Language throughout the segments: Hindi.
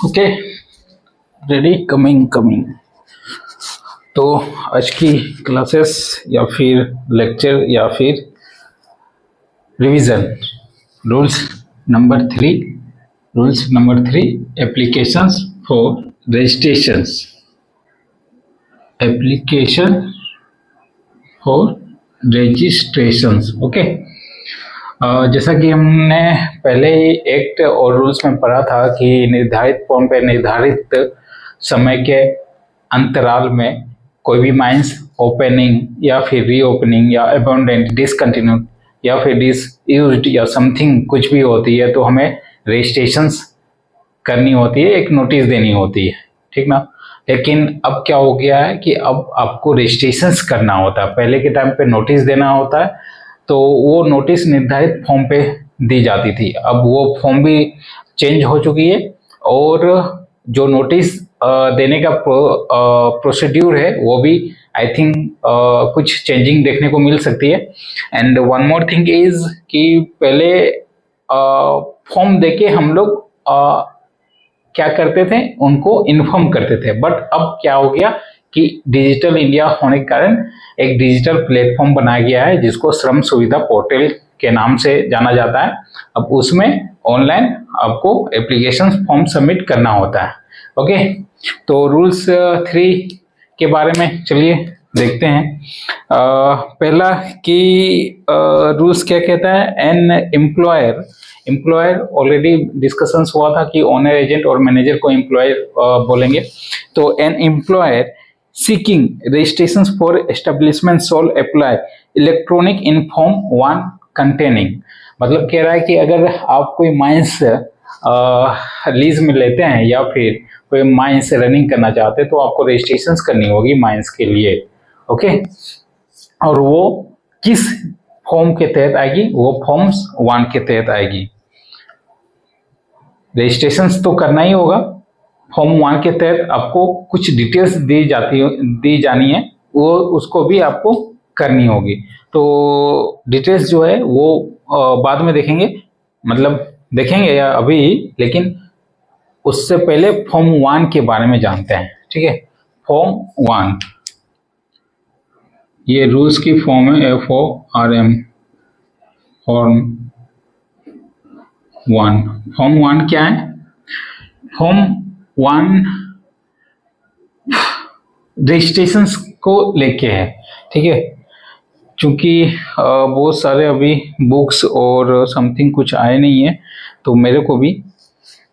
Okay, ready, coming coming. तो आज की क्लासेस या फिर लेक्चर या फिर revision, rules number three, applications for registrations, application for registrations. Okay, जैसा कि हमने पहले ही एक्ट और रूल्स में पढ़ा था कि निर्धारित फॉर्म पे निर्धारित समय के अंतराल में कोई भी माइंस ओपनिंग या फिर रीओपनिंग या अबंडेंट, डिसकंटिन्यूड या फिर डिसयूज्ड या समथिंग कुछ भी होती है तो हमें रजिस्ट्रेशंस करनी होती है, एक नोटिस देनी होती है, ठीक ना। लेकिन अब क्या हो गया है कि अब आपको रजिस्ट्रेशंस करना होता है। पहले के टाइम पे नोटिस देना होता है, तो वो नोटिस निर्धारित फॉर्म पे दी जाती थी। अब वो फॉर्म भी चेंज हो चुकी है और जो नोटिस देने का प्रोसीड्यूर है वो भी आई थिंक कुछ चेंजिंग देखने को मिल सकती है। And one more thing is कि पहले फॉर्म देके हम लोग क्या करते थे, उनको इन्फॉर्म करते थे। बट अब क्या हो गया कि डिजिटल इंडिया होने के कारण एक डिजिटल प्लेटफॉर्म बनाया गया है जिसको श्रम सुविधा पोर्टल के नाम से जाना जाता है। अब उसमें ऑनलाइन आपको एप्लीकेशन फॉर्म सबमिट करना होता है। ओके, तो रूल्स 3 के बारे में चलिए देखते हैं। पहला कि रूल्स क्या कहता है। एन एम्प्लॉयर ऑलरेडी डिस्कशंस हुआ था कि ओनर, एजेंट और मैनेजर को एम्प्लॉयर बोलेंगे। तो an employer seeking registration for establishment shawl apply electronic in form 1 containing, मतलब कह रहा है कि अगर आप कोई माइंस लीज में लेते हैं या फिर कोई माइंस रनिंग करना चाहते हैं तो आपको रजिस्ट्रेशन करनी होगी माइंस के लिए। ओके, और वो किस फॉर्म के तहत आएगी, वो फॉर्म्स 1 के तहत आएगी। रजिस्ट्रेशन तो करना ही होगा। फॉर्म 1 के तहत आपको कुछ डिटेल्स दी जानी है, वो उसको भी आपको करनी होगी। तो डिटेल्स जो है वो बाद में देखेंगे, मतलब देखेंगे या अभी, लेकिन उससे पहले फॉर्म 1 के बारे में जानते हैं। ठीक है, फॉर्म 1 ये रूल्स की फॉर्म है, FORM, फॉर्म 1। फॉर्म 1 क्या है? फॉर्म 1 रजिस्ट्रेशन को लेके है। ठीक है, क्योंकि बहुत सारे अभी बुक्स और समथिंग कुछ आए नहीं है, तो मेरे को भी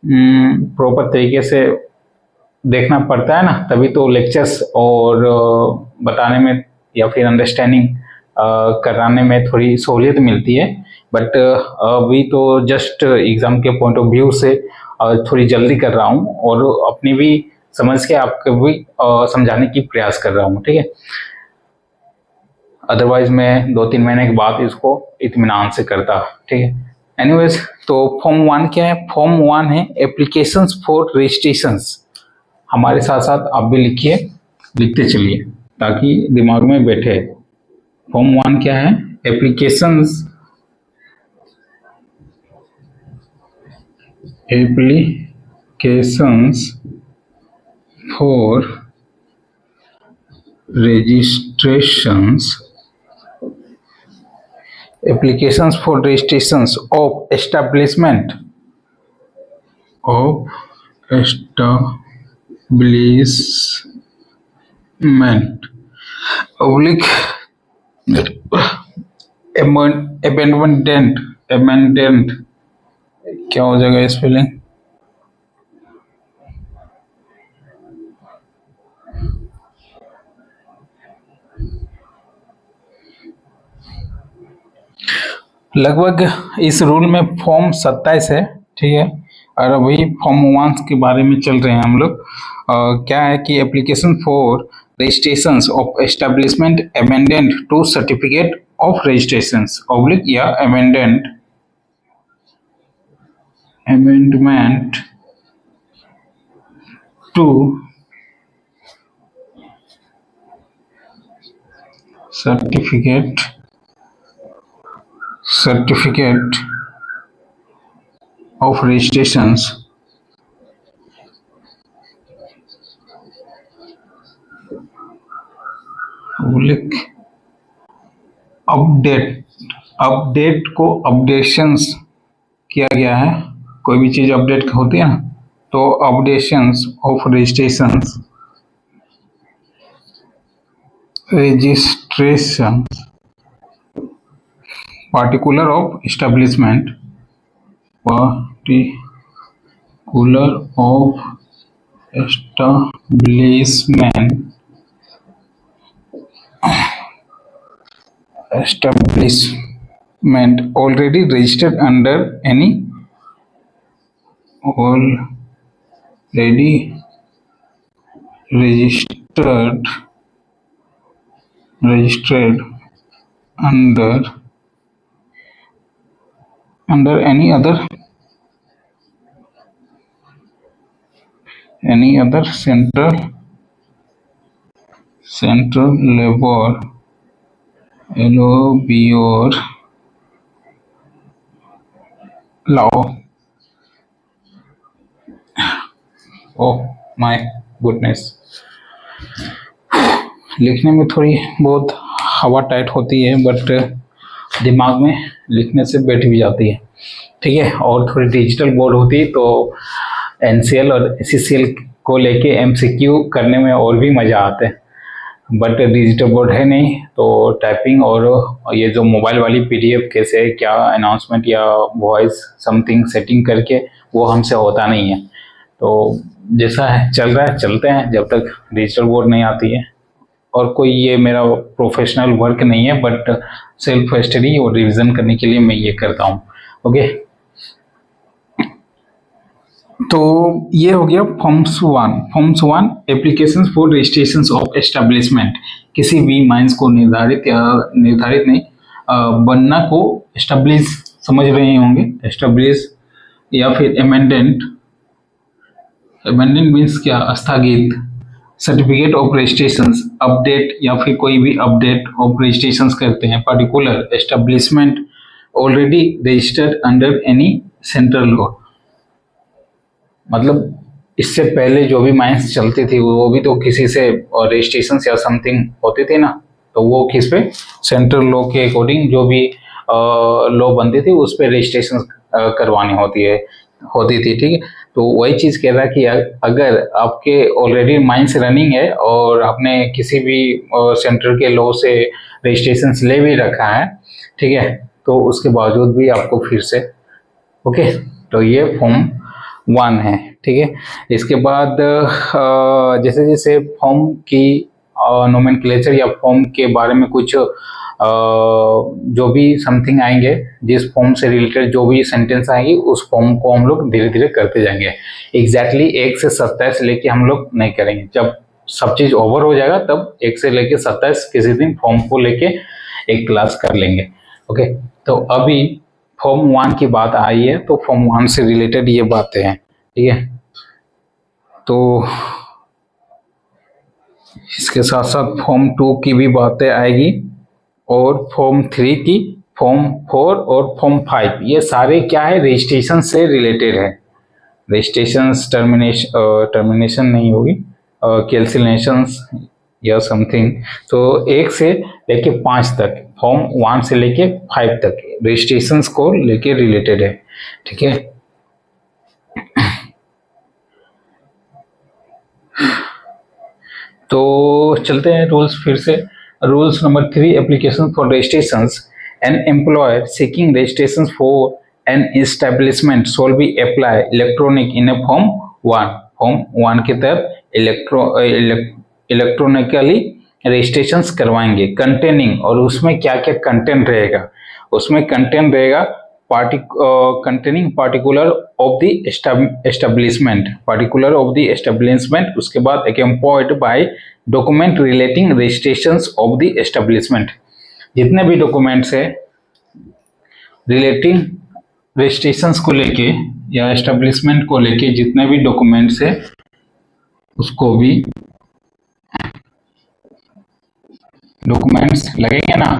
प्रॉपर तरीके से देखना पड़ता है ना, तभी तो लेक्चर्स और बताने में या फिर अंडरस्टैंडिंग कराने में थोड़ी सहूलियत मिलती है। बट अभी तो जस्ट एग्जाम के पॉइंट ऑफ व्यू से थोड़ी जल्दी कर रहा हूँ और अपनी भी समझ के आपको भी समझाने की प्रयास कर रहा हूँ। ठीक है, अदरवाइज मैं 2-3 महीने के बाद इसको इत्मीनान से करता। ठीक है, एनीवेज, तो फॉर्म 1 क्या है? फॉर्म 1 है एप्लीकेशंस फॉर रजिस्ट्रेशंस। हमारे साथ साथ आप भी लिखिए, लिखते चलिए ताकि दिमाग में बैठे। फॉर्म 1 क्या है? Applications for registrations applications for registrations of establishment oblique amendment क्या हो जाएगा स्पेलिंग? लगभग इस रूल में फॉर्म 27 है। ठीक है, और अभी फॉर्म 1 के बारे में चल रहे हैं हम लोग। क्या है कि application for registrations of establishment amendment to certificate of registrations oblique या amendment to certificate of registrations update update को अपडेशंस किया गया है। कोई भी चीज अपडेट होती है ना, तो updations of registration particular of establishment particular of establishment already registered under any already registered under any other central labor law. Oh my goodness, लिखने में थोड़ी बहुत हवा टाइट होती है, बट दिमाग में लिखने से बैठ भी जाती है। ठीक है, और थोड़ी डिजिटल बोर्ड होती तो एनसीएल और एससीएल को लेके एमसीक्यू करने में और भी मज़ा आता है, बट डिजिटल बोर्ड है नहीं, तो टाइपिंग और ये जो मोबाइल वाली पीडीएफ कैसे क्या अनाउंसमेंट या वॉइस समथिंग सेटिंग करके वो हमसे होता नहीं है। तो जैसा है चल रहा है, चलते हैं जब तक डिजिटल बोर्ड नहीं आती है। और कोई ये मेरा प्रोफेशनल वर्क नहीं है, बट सेल्फ स्टडी और रिवीजन करने के लिए मैं ये करता हूँ। ओके, तो ये हो गया forms one applications for registrations of establishment. किसी भी माइंस को निर्धारित नहीं, बनना को एस्टेब्लिश समझ रहे होंगे, एस्टेब्लिश या फिर एमेंडेंट मीन्स क्या, स्थगित। सर्टिफिकेट ऑफ रजिस्ट्रेशंस अपडेट या फिर कोई भी अपडेट ऑफ रजिस्ट्रेशंस करते हैं। Particular establishment already registered under any central law, मतलब इससे पहले जो भी माइंस चलती थी वो भी तो किसी से रजिस्ट्रेशन या समथिंग होती थी ना, तो वो किस पे, सेंट्रल लॉ के अकॉर्डिंग जो भी लॉ बनती थी उस पे रजिस्ट्रेशन करवानी होती थी। ठीक है, तो वही चीज़ कह रहा है कि अगर आपके ऑलरेडी माइंस रनिंग है और आपने किसी भी सेंटर के लॉ से रजिस्ट्रेशन ले भी रखा है, ठीक है, तो उसके बावजूद भी आपको फिर से ओके, तो ये फॉर्म 1 है। ठीक है, इसके बाद जैसे जैसे फॉर्म की नोमेनक्लेचर या फॉर्म के बारे में कुछ जो भी समथिंग आएंगे, जिस फॉर्म से रिलेटेड जो भी सेंटेंस आएंगी उस फॉर्म को हम लोग धीरे धीरे करते जाएंगे। एग्जैक्टली 1 से 27 लेके हम लोग नहीं करेंगे, जब सब चीज ओवर हो जाएगा तब 1 से लेके 27 किसी दिन फॉर्म को लेके एक क्लास कर लेंगे। ओके, तो अभी फॉर्म 1 की बात आई है, तो फॉर्म 1 से रिलेटेड ये बातें हैं। ठीक है, तो इसके साथ साथ फॉर्म 2 की भी बातें आएगी, और फॉर्म 3 की, फॉर्म 4 और फॉर्म 5, ये सारे क्या है, रजिस्ट्रेशन से रिलेटेड है। रजिस्ट्रेशन टर्मिनेशन नहीं होगी, कैंसिलेशन या समथिंग। तो 1 से लेके 5 तक, फॉर्म 1 से लेके 5 तक रजिस्ट्रेशन को लेके रिलेटेड है। ठीक है, तो चलते हैं रूल्स फिर से। Rules number 3, application for registrations. An employer seeking registration for an establishment shawl B apply electronic in a form 1। Form 1 के तहत इलेक्ट्रॉनिकली रजिस्ट्रेशंस करवाएंगे। कंटेनिंग, और उसमें क्या क्या कंटेंट रहेगा, उसमें कंटेंट रहेगा containing particular of the establishment, उसके बाद accompanied by document relating registrations of the establishment। जितने भी डॉक्यूमेंट्स है रिलेटिंग रजिस्ट्रेशंस को लेके या एस्टेब्लिशमेंट को लेके, जितने भी डॉक्यूमेंट्स है उसको भी डॉक्यूमेंट्स लगेंगे ना,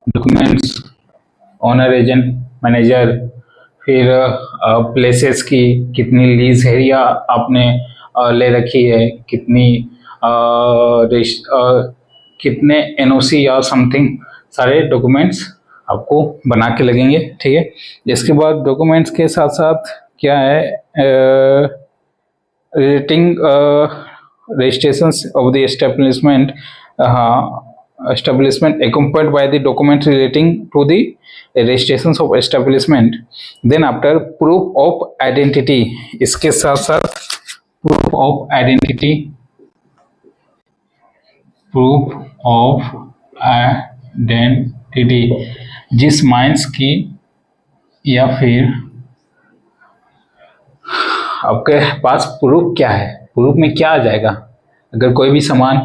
डॉक्यूमेंट्स, ओनर, एजेंट, मैनेजर, फिर प्लेसेस की कितनी लीज एरिया आपने ले रखी है, कितने एनओसी या समथिंग सारे डॉक्यूमेंट्स आपको बना के लगेंगे। ठीक है, इसके बाद डॉक्यूमेंट्स के साथ साथ क्या है, relating registrations of the establishment, establishment accompanied by the documents relating to the registrations of establishment. Then after proof of identity, इसके साथ साथ proof of identity, proof of identity जिस माइंस की या फिर आपके पास प्रूफ क्या है, प्रूफ में क्या आ जाएगा। अगर कोई भी सामान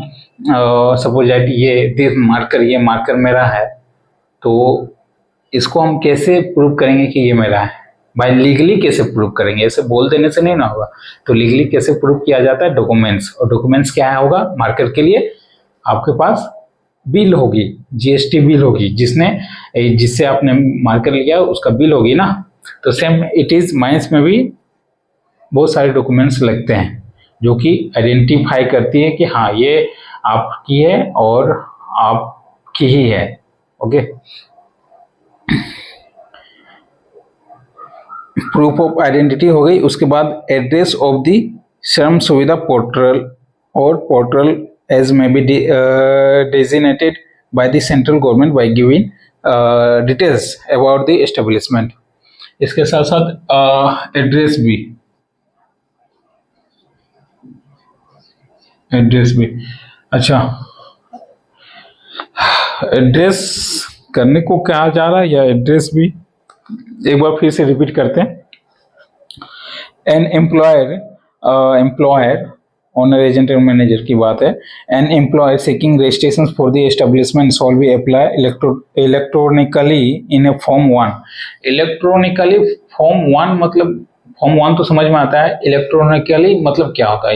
सपोज दैट ये मार्कर मेरा है, तो इसको हम कैसे प्रूफ करेंगे कि ये मेरा है, भाई लीगली कैसे प्रूफ करेंगे, ऐसे बोल देने से नहीं ना होगा। तो लीगली कैसे प्रूफ किया जाता है, डॉक्यूमेंट्स। और डॉक्यूमेंट्स क्या है होगा, मार्कर के लिए आपके पास बिल होगी, जीएसटी बिल होगी, जिससे आपने मार्कर लिया उसका बिल होगी ना। तो सेम इट इज माइंस में भी बहुत सारे डॉक्यूमेंट्स लगते हैं जो कि आइडेंटिफाई करती है कि हाँ ये आपकी है और आपकी ही है। ओके, प्रूफ ऑफ आइडेंटिटी हो गई। उसके बाद एड्रेस ऑफ द श्रम सुविधा पोर्टल और पोर्टल एज में B designated by the central government by giving details about the establishment. इसके साथ साथ एड्रेस भी अच्छा, एड्रेस करने को कहा जा रहा है या एड्रेस भी एक बार फिर से रिपीट करते हैं। एन एम्प्लॉयर ओनर एजेंट और मैनेजर की बात है। An employer seeking registration for the establishment shawl B apply electronically in a form 1। Electronically form 1 मतलब फॉर्म 1 तो समझ में आता है, इलेक्ट्रॉनिकली मतलब क्या होता है।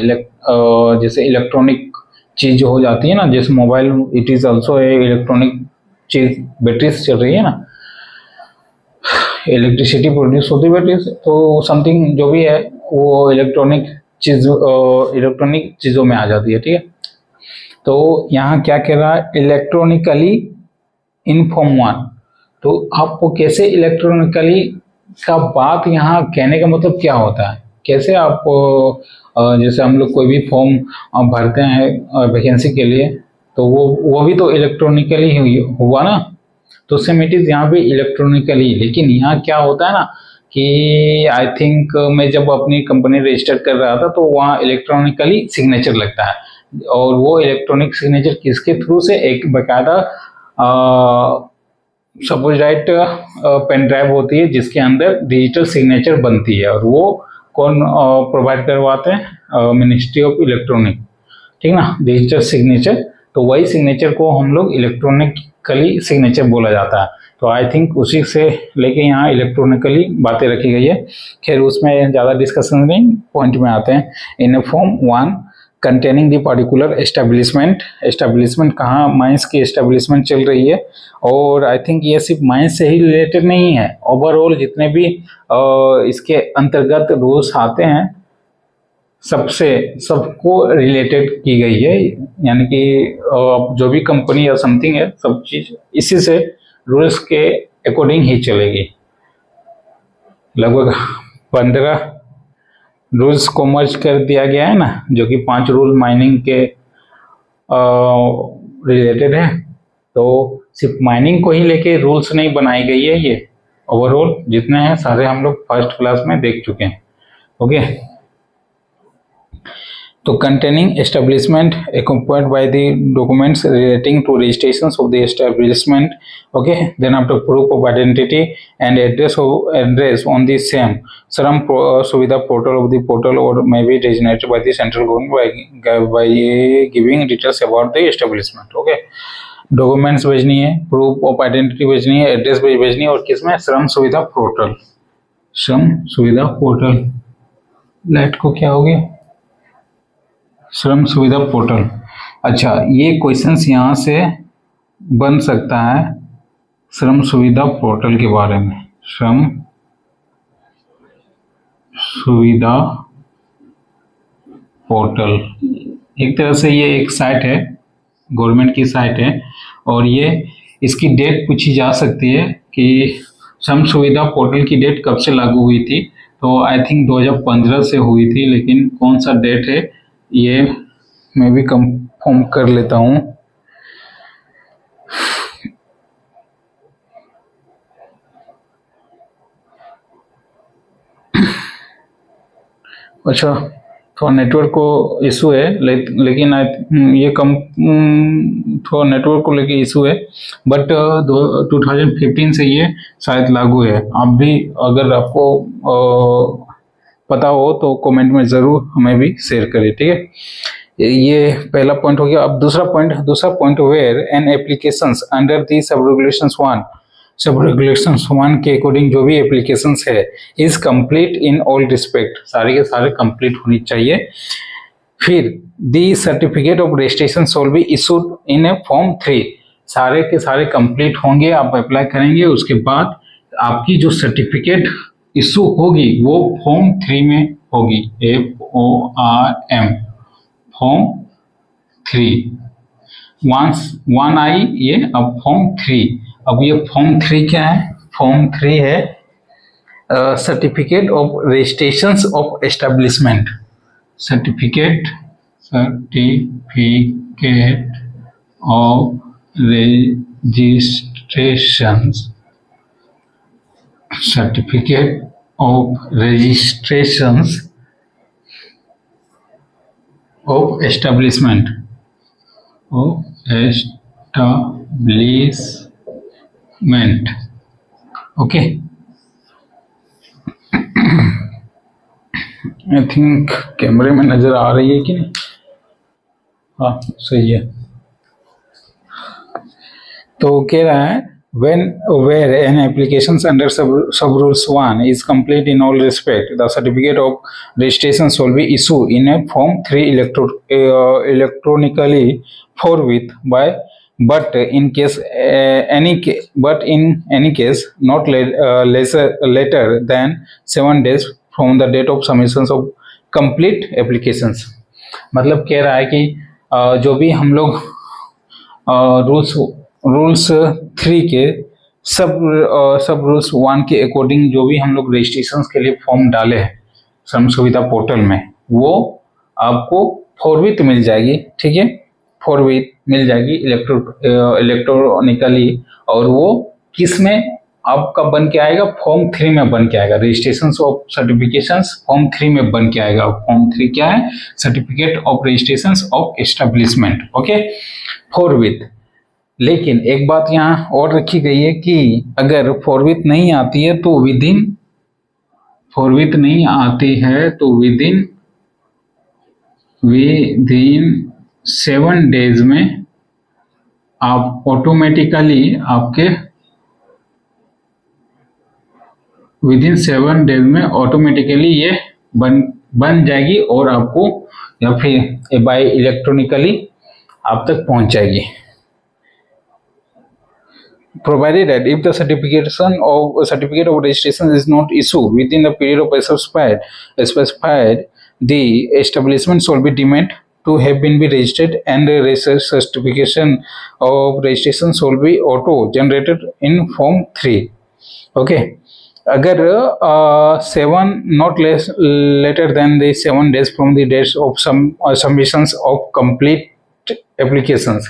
जैसे इलेक्ट्रॉनिक चीज जो हो जाती है ना, जैसे mobile, it is also a electronic चीज, बैटरी से चल रही है ना, इलेक्ट्रिसिटी प्रोड्यूस होती है बैटरी से, तो समथिंग जो भी है वो इलेक्ट्रॉनिक चीजों में आ जाती है। ठीक है, तो यहाँ क्या कह रहा है, इलेक्ट्रॉनिकली इन फॉर्म 1। तो आपको कैसे इलेक्ट्रॉनिकली का बात यहाँ कहने का मतलब क्या होता है, कैसे आप जैसे हम लोग कोई भी फॉर्म भरते हैं वैकेंसी के लिए, तो वो भी तो इलेक्ट्रॉनिकली हुआ ना। तो सेम इट इज यहाँ भी इलेक्ट्रॉनिकली। लेकिन यहाँ क्या होता है ना कि आई थिंक मैं जब अपनी कंपनी रजिस्टर कर रहा था तो वहाँ इलेक्ट्रॉनिकली सिग्नेचर लगता है, और वो इलेक्ट्रॉनिक सिग्नेचर किसके थ्रू से, एक बकायदा सपोज राइट पेन ड्राइव होती है जिसके अंदर डिजिटल सिग्नेचर बनती है, और वो कौन प्रोवाइड करवाते हैं, मिनिस्ट्री ऑफ इलेक्ट्रॉनिक। ठीक ना, डिजिटल सिग्नेचर, तो वही सिग्नेचर को हम लोग इलेक्ट्रॉनिकली सिग्नेचर बोला जाता है। तो आई थिंक उसी से लेके यहाँ इलेक्ट्रॉनिकली बातें रखी गई है। खैर उसमें ज़्यादा डिस्कशन नहीं, पॉइंट में आते हैं। In form 1 containing the particular establishment कहाँ माइंस की एस्टेब्लिशमेंट चल रही है, और आई थिंक ये सिर्फ माइंस से ही रिलेटेड नहीं है, ओवरऑल जितने भी इसके अंतर्गत रूल्स आते हैं सबको रिलेटेड की गई है। यानी कि जो भी कंपनी या समथिंग है, सब चीज इसी से रूल्स के अकॉर्डिंग ही चलेगी। लगभग 15 रूल्स को मर्ज कर दिया गया है ना, जो कि 5 रूल माइनिंग के रिलेटेड है। तो सिर्फ माइनिंग को ही लेके रूल्स नहीं बनाई गई है, ये ओवरऑल जितने हैं सारे हम लोग फर्स्ट क्लास में देख चुके हैं। ओके, तो containing establishment accompanied by the documents relating to registrations of the establishment. Okay, then after proof of identity and address on the same Shram Suvidha portal of the portal, or may be designated by the central government by giving details about the establishment. Okay, documents भेजनी है, प्रूफ ऑफ आइडेंटिटी भेजनी है, एड्रेस भेजनी है, और किसमें, श्रम सुविधा पोर्टल। श्रम सुविधा पोर्टल, लाइट को क्या हो गया, श्रम सुविधा पोर्टल। अच्छा, ये क्वेश्चंस यहाँ से बन सकता है श्रम सुविधा पोर्टल के बारे में। श्रम सुविधा पोर्टल, एक तरह से ये एक साइट है, गवर्नमेंट की साइट है, और ये इसकी डेट पूछी जा सकती है कि श्रम सुविधा पोर्टल की डेट कब से लागू हुई थी। तो आई थिंक 2015 से हुई थी, लेकिन कौन सा डेट है ये मैं भी कंफर्म कर लेता हूँ। अच्छा, थोड़ा नेटवर्क को इशू है, लेकिन ये कम थोड़ा नेटवर्क को लेके इशू है, बट 2015 से ये शायद लागू है। आप भी अगर आपको पता हो तो कमेंट में ज़रूर हमें भी शेयर करें, ठीक है। ये पहला पॉइंट हो गया। अब दूसरा point where an applications under the sub regulations 1 के अकॉर्डिंग जो भी एप्लीकेशंस है is complete in all respect, सारे के सारे कंप्लीट होनी चाहिए। फिर the certificate of registration shall be issued in a form 3, सारे के सारे कंप्लीट होंगे, आप अप्लाई करेंगे, उसके बाद आपकी जो सर्टिफिकेट इशू होगी वो फॉर्म 3 में होगी, FORM फॉर्म 3। वंस 1 आई ये, अब फॉर्म 3। अब ये फॉर्म 3 क्या है? फॉर्म 3 है certificate of registrations of establishment, certificate of registrations, certificate of registrations of establishment okay. I think कैमरे में नजर आ रही है कि नहीं? हाँ, सही है। तो कह रहा है where an application under sub rules 1 is complete in all respect, the certificate of registration shall be issued in a form 3 electronically forthwith by but in any case not later than 7 days from the date of submissions of complete applications। मतलब कह रहा है कि जो भी हम लोग रूल्स 3 के सब रूल्स 1 के अकॉर्डिंग जो भी हम लोग रजिस्ट्रेशन के लिए फॉर्म डाले हैं श्रम सुविधा पोर्टल में, वो आपको फॉरविथ मिल जाएगी, ठीक है, फॉरविथ मिल जाएगी इलेक्ट्रॉनिकली, और वो किस में आपका बन के आएगा? फॉर्म 3 में बन के आएगा। रजिस्ट्रेशन ऑफ सर्टिफिकेशंस फॉर्म 3 में बन के आएगा। फॉर्म 3 क्या है? Certificate of registration of establishment, okay, forthwith. लेकिन एक बात यहाँ और रखी गई है कि अगर फॉरविथ नहीं आती है तो विदिन 7 डेज में आप ऑटोमेटिकली आपके विदिन 7 डेज में ऑटोमेटिकली ये बन जाएगी और आपको या फिर बाय इलेक्ट्रॉनिकली आप तक पहुंच जाएगी। Provided that if the certificate of registration is not issued within the period of specified, the establishment shall be deemed to have been registered, and the certification of registration shall be auto generated in form 3, okay। अगर 7 not later than the 7 days from the dates of submissions of complete applications,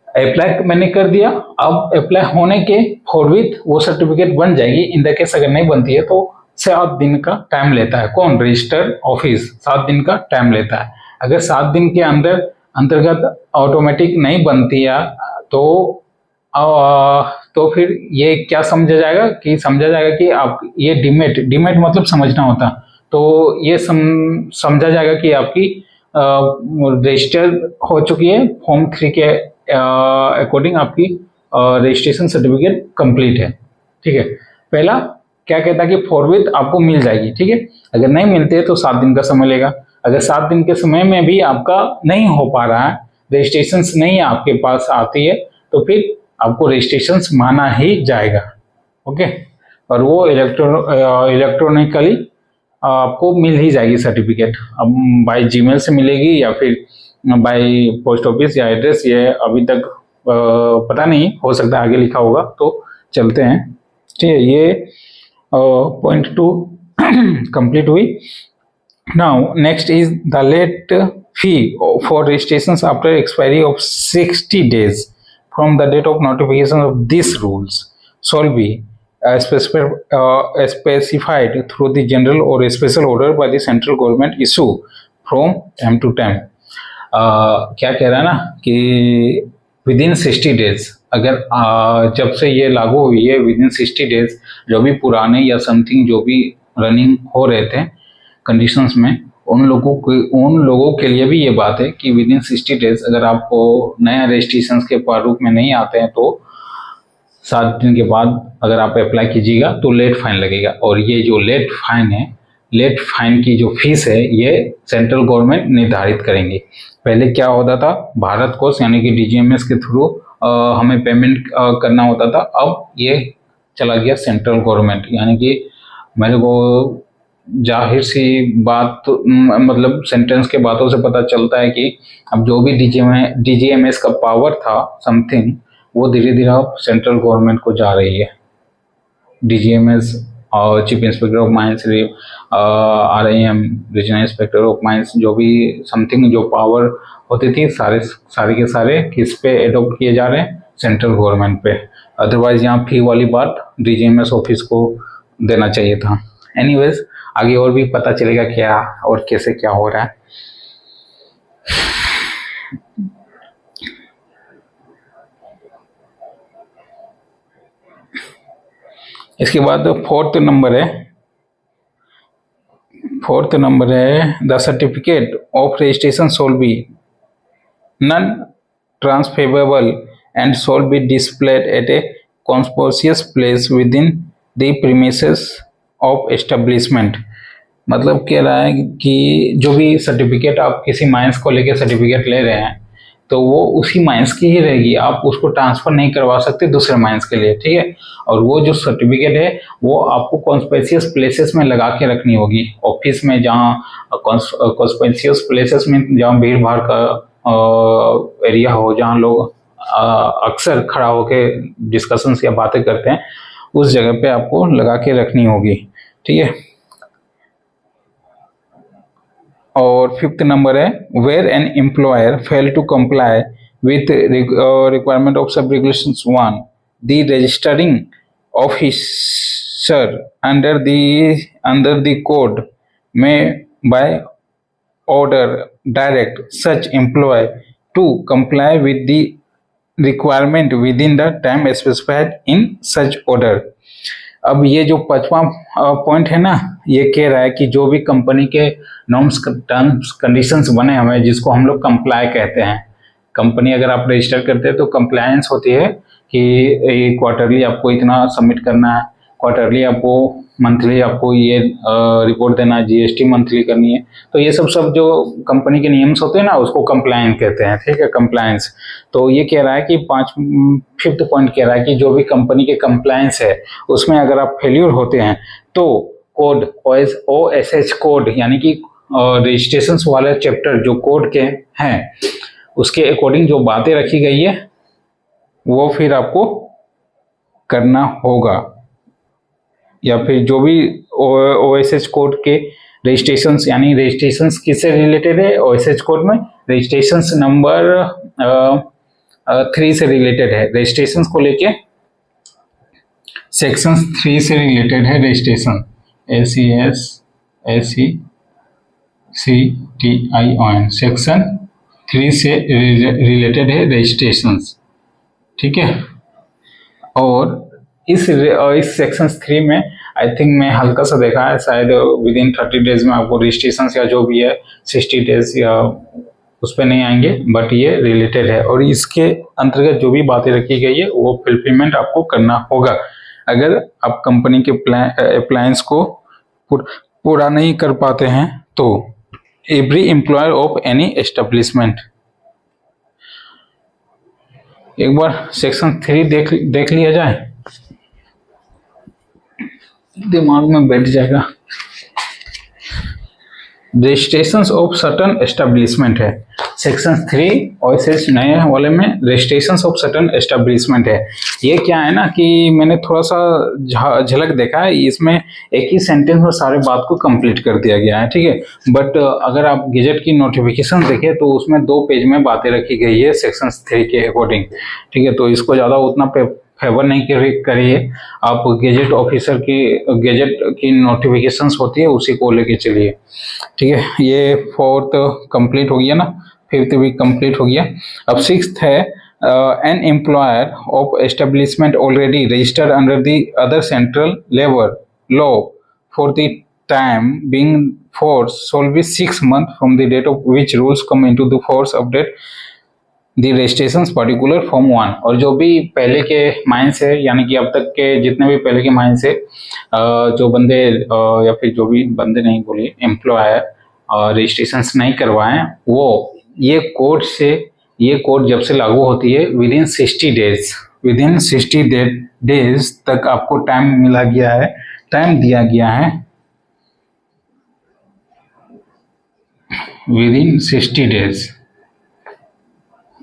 apply मैंने कर दिया, अब अप्लाई होने के फॉरविथ वो सर्टिफिकेट बन जाएगी। इन द केस अगर नहीं बनती है तो 7 दिन का टाइम लेता है। कौन? रजिस्टर ऑफिस 7 दिन का टाइम लेता है। अगर 7 दिन के अंतर्गत ऑटोमेटिक नहीं बनती है तो फिर ये क्या समझा जाएगा कि आप ये डीमेट मतलब समझना होता, तो ये समझा जाएगा कि आपकी रजिस्टर हो चुकी है, फॉर्म 3 के अकॉर्डिंग आपकी रजिस्ट्रेशन सर्टिफिकेट कंप्लीट है, ठीक है। पहला क्या कहता है कि फॉरविथ आपको मिल जाएगी, ठीक है। अगर नहीं मिलती है तो 7 दिन का समय लेगा। अगर 7 दिन के समय में भी आपका नहीं हो पा रहा है, रजिस्ट्रेशन नहीं आपके पास आती है, तो फिर आपको रजिस्ट्रेशन माना ही जाएगा, ओके। और वो इलेक्ट्रॉनिकली आपको मिल ही जाएगी सर्टिफिकेट। अब बाय जीमेल से मिलेगी या फिर बाय पोस्ट ऑफिस या एड्रेस, ये अभी तक पता नहीं, हो सकता है आगे लिखा होगा। तो चलते हैं, ठीक है। ये पॉइंट 2 कंप्लीट हुई। Now next is the late fee for registration after expiry of 60 days from the date of notification of these rules shall be specified through the general or special order by the central government issue from time to time। क्या कह रहा है ना कि विद इन 60 days, अगर जब से ये लागू हुई है विद इन 60 days, जो भी पुराने या समथिंग जो भी रनिंग हो रहे थे कंडीशंस में, उन लोगों के लिए भी ये बात है कि विद इन 60 days अगर आपको नया रजिस्ट्रेशन के प्रारूप में नहीं आते हैं तो 7 दिन के बाद अगर आप अप्लाई कीजिएगा तो लेट फाइन लगेगा। और ये जो लेट फाइन है, लेट फाइन की जो फीस है ये सेंट्रल गवर्नमेंट निर्धारित करेंगे। पहले क्या होता था, भारत कोष यानी कि डीजीएमएस के थ्रू हमें पेमेंट करना होता था। अब ये चला गया सेंट्रल गवर्नमेंट, यानी कि मेरे को जाहिर सी बात मतलब सेंटेंस के बातों से पता चलता है कि अब जो भी डीजीएमएस का पावर था समथिंग, वो धीरे धीरे अब सेंट्रल गवर्नमेंट को जा रही है। डीजीएमएस और chief inspector of mines, RIM regional inspector of mines, जो भी समथिंग जो पावर होती थी सारे के सारे किस पे एडॉप्ट किए जा रहे हैं, सेंट्रल गवर्नमेंट पे। अदरवाइज यहाँ फी वाली बात डीजीएमएस ऑफिस को देना चाहिए था। एनीवेज आगे और भी पता चलेगा क्या और कैसे क्या हो रहा है। इसके बाद फोर्थ नंबर है the certificate of registration shall B non transferable and shawl be displayed eight A conspicuous place with in the premises of establishment. मतलब कह रहा है कि जो भी सर्टिफिकेट आप किसी माइंस को लेके सर्टिफिकेट ले रहे हैं तो वो उसी माइंस की ही रहेगी, आप उसको ट्रांसफर नहीं करवा सकते दूसरे माइंस के लिए, ठीक है। और वो जो सर्टिफिकेट है वो आपको कॉन्स्पिशियस प्लेसेस में लगा के रखनी होगी, ऑफिस में, जहाँ कॉन्स्पिशियस प्लेसेस में जहाँ भीड़ भाड़ का एरिया हो, जहाँ लोग अक्सर खड़ा होके डिस्कशंस या बातें करते हैं, उस जगह पे आपको लगा के रखनी होगी, ठीक है। और फिफ्थ नंबर है where an employer fail to comply with requirement of sub regulations 1 the registering officer under the code में by order direct such employ to comply with the requirement within the time specified in such order. अब ये जो 5वां पॉइंट है ना, ये कह रहा है कि जो भी कंपनी के नॉर्म्स, टर्म्स, कंडीशंस बने हुए हैं जिसको हम लोग कंप्लाई कहते हैं, कंपनी अगर आप रजिस्टर करते हैं तो कंप्लायंस होती है कि क्वार्टरली आपको इतना सबमिट करना है, क्वार्टरली आपको, मंथली आपको ये रिपोर्ट देना है, जीएसटी मंथली करनी है। तो ये सब जो कंपनी के नियम्स होते हैं ना उसको कंप्लायंस कहते हैं, ठीक है, कंप्लायंस। तो ये कह रहा है कि फिफ्थ पॉइंट कह रहा है कि जो भी कंपनी के कंप्लायंस है उसमें अगर आप फेल्यूर होते हैं तो कोड OSH कोड, यानी कि रजिस्ट्रेशन वाले चैप्टर जो कोड के हैं उसके अकॉर्डिंग जो बातें रखी गई है वो फिर आपको करना होगा। या फिर जो भी OSH कोड के रजिस्ट्रेशंस, यानी रजिस्ट्रेशंस किससे रिलेटेड है, OSH कोड में रजिस्ट्रेशंस नंबर 3 से रिलेटेड है, रजिस्ट्रेशंस को लेके सेक्शन 3 से रिलेटेड है रजिस्ट्रेशन, ACSCTION सेक्शन 3 से रिलेटेड है रजिस्ट्रेशंस, ठीक है। और इस सेक्शन 3 में आई थिंक मैं हल्का सा देखा है, शायद विद इन 30 डेज में आपको रजिस्ट्रेशन या जो भी है 60 डेज या उस पर नहीं आएंगे, बट ये रिलेटेड है। और इसके अंतर्गत जो भी बातें रखी गई है वो फुलफिलमेंट आपको करना होगा। अगर आप कंपनी के अप्लायंस को पूरा नहीं कर पाते हैं तो every employer of any establishment, एक बार सेक्शन 3 देख लिया जाए, दिमाग में बैठ जाएगा। रजिस्ट्रेशंस ऑफ सर्टन एस्टेब्लिशमेंट है, सेक्शन 3 और सिर्फ नए वाले में रजिस्ट्रेशंस ऑफ सर्टन एस्टेब्लिशमेंट है। ये क्या है ना कि मैंने थोड़ा सा झलक देखा है, इसमें एक ही सेंटेंस में सारे बात को कंप्लीट कर दिया गया है, ठीक है। बट अगर आप गेजेट की नोटिफिकेशन देखें तो उसमें 2 पेज में बातें रखी गई है सेक्शन 3 के अकॉर्डिंग, ठीक है। तो इसको ज़्यादा उतना फेवर नहीं करिए, आप गेजेट ऑफिसर की गेजेट की नोटिफिकेशंस होती है उसी को लेके चलिए, ठीक है। ये 4th कंप्लीट हो गया ना, 5th भी कंप्लीट हो गया। अब 6th है an employer of establishment already registered under the other central labour law for the time being force shall be 6 months from the date of which rules come into the force update the registration particular form 1। और जो भी पहले के माइंस है, यानी कि अब तक के जितने भी पहले के माइंस है, जो बंदे या फिर जो भी बंदे नहीं बोलिए एम्प्लॉयर रजिस्ट्रेशन नहीं करवाएं, वो ये कोड जब से लागू होती है विदिन 60 डेज तक आपको टाइम दिया गया है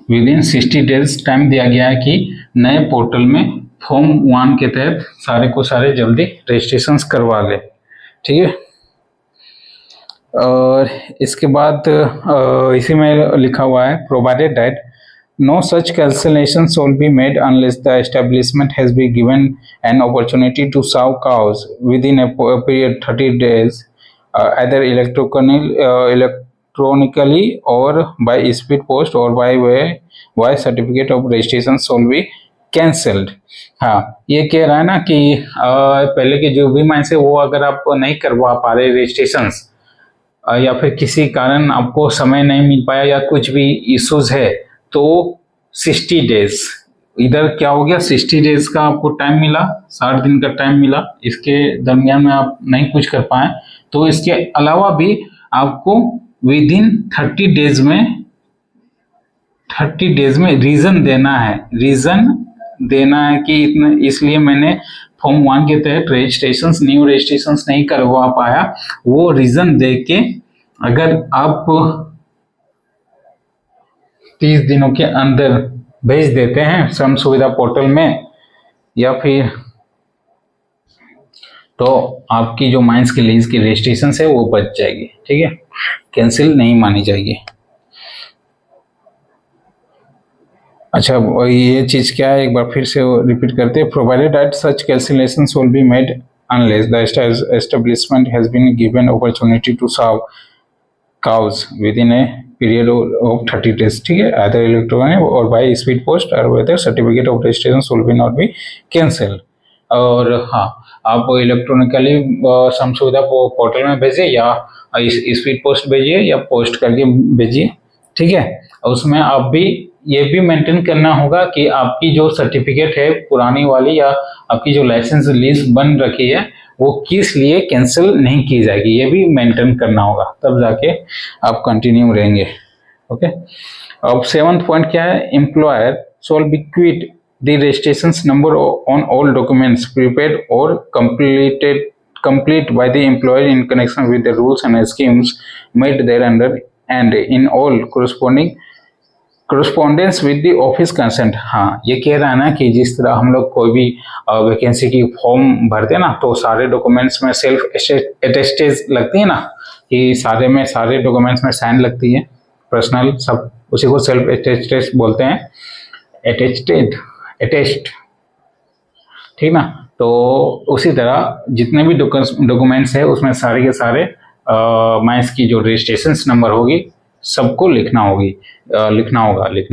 विदिन 60 डेज टाइम दिया गया है कि नए पोर्टल में फॉर्म 1 के तहत सारे को सारे जल्दी रजिस्ट्रेशन करवा ले, ठीक है। और इसके बाद इसी में लिखा हुआ है provided that no such cancellation shall be made unless the establishment has been given an opportunity to serve cause within a period 30 days either electronically or by speed post or by certificate of registration shall be cancelled। हाँ, ये कह रहा है ना कि पहले के जो भी माइंस है वो अगर आप नहीं करवा पा रहे रजिस्ट्रेशंस या फिर किसी कारण आपको समय नहीं मिल पाया या कुछ भी इश्यूज है तो 60 डेज, इधर क्या हो गया 60 डेज का आपको टाइम मिला, 60 दिन का टाइम मिला, इसके दरमियान में आप नहीं कुछ कर पाए तो इसके अलावा भी आपको विदिन 30 डेज में रीजन देना है कि इतना इसलिए मैंने फॉर्म 1 के तहत न्यू रजिस्ट्रेशंस नहीं करवा पाया, वो रीजन दे के अगर आप 30 दिनों के अंदर भेज देते हैं श्रम सुविधा पोर्टल में या फिर तो आपकी जो माइंस की लीज की रजिस्ट्रेशन है वो बच जाएगी, ठीक है, कैंसिल नहीं मानी जाएगी। अच्छा, ये चीज क्या है एक बार फिर से रिपीट करते हैं। Provided that such cancellation will be made unless the establishment has been given opportunity to serve cause within a period of 30 days, ठीक है, आइदर इलेक्ट्रॉनिक और बाय स्पीड पोस्ट और whether certificate of registration will be not be cancel. और हाँ, आप इलेक्ट्रॉनिकली श्रम सुविधा पोर्टल में भेजिए या स्पीड पोस्ट भेजिए या पोस्ट करके भेजिए, ठीक है। उसमें आप भी ये भी मेंटेन करना होगा कि आपकी जो सर्टिफिकेट है पुरानी वाली या आपकी जो लाइसेंस लीज बन रखी है वो किस लिए कैंसिल नहीं की जाएगी, ये भी मेंटेन करना होगा, तब जाके आप कंटिन्यू रहेंगे, ओके। अब 7th पॉइंट क्या है, employer shawl B quit the registrations number on all documents prepared or complete by the employer in connection with the rules and schemes made thereunder and in all correspondence with the office consent। हाँ, ये कह रहा है ना कि जिस तरह हम लोग कोई भी वैकेंसी की फॉर्म भरते हैं ना तो सारे डॉक्यूमेंट्स में सेल्फ अटेस्टेड लगती है ना कि सारे डॉक्यूमेंट्स में साइन लगती है पर्सनल, सब उसी को सेल्फ अटेस्टेड बोलते हैं, अटेस्ट, ठीक ना। तो उसी तरह जितने भी डॉक्यूमेंट्स है उसमें सारे के सारे माइंस की जो रजिस्ट्रेशन नंबर होगी सबको लिखना